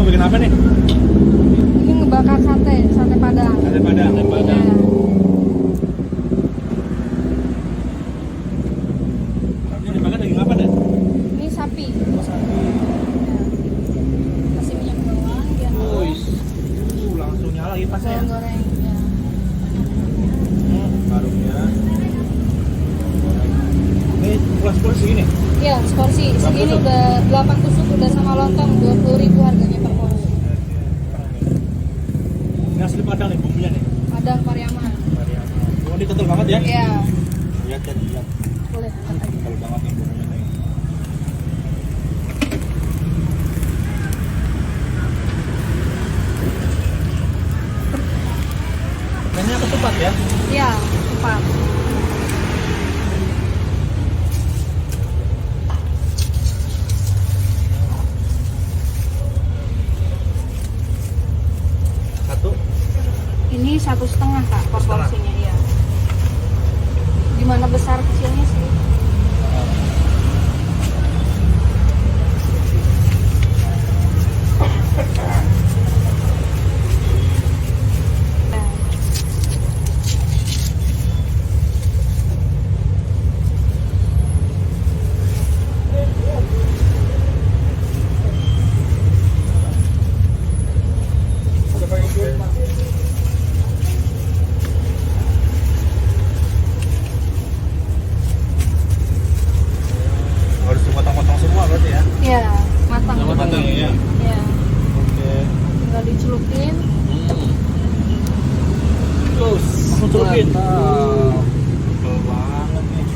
bikin apa nih? Ini ngebakar sate padang. Sate padang. Iya. Ini dimakan daging apa deh? Ini sapi. Oh, sapi. Ya. Kasih minyak bawang biar halus. Langsung nyala kipasnya ya. Bawang goreng. Ya. Harumnya. Ini pulas-pulas segini. Iya, seporsi. Segini tusuk. udah 8 tusuk udah sama lontong 20.000 harganya per porsi. Ini asli Padang nih bumbunya nih. Padang Pariaman. Oh, ini kental banget ya? Iya. Lihat ya, lihat. Boleh. Kental banget nih bumbunya nih. Ini ketupat ya? Iya, cepat. Satu. Ini 1,5 Kak per Setengah. porsinya ya. Gimana besar kecilnya sih? Nah, Harus dipotong-potong semua berarti ya? Iya, matang. Matang ya. Iya, Oke. tinggal dicelupin. Terus langsung celupin. Betul banget nih.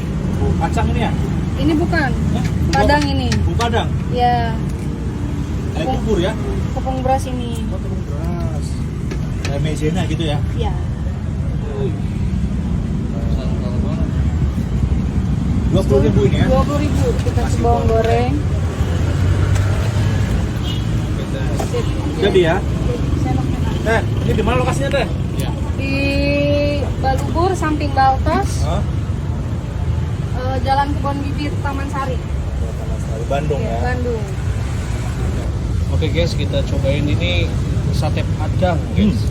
Oh, kacang ini ya? Ini bukan Hah? Padang ini. Bu Padang. Ya, Kayak bubur ya? tepung beras ini. Oh, tepung beras. Kayak maizena gitu ya? Ya, 20.000 ini ya? 20.000 kita kasih bawang goreng. Sip. Jadi ya? Senoknya, Kak. Ini di mana lokasinya teh? Di Balubur samping Baltos, Hah? Jalan Kebon Bibit Taman Sari. Bandung Ya, ya? Bandung. Oke guys, kita cobain ini sate padang guys.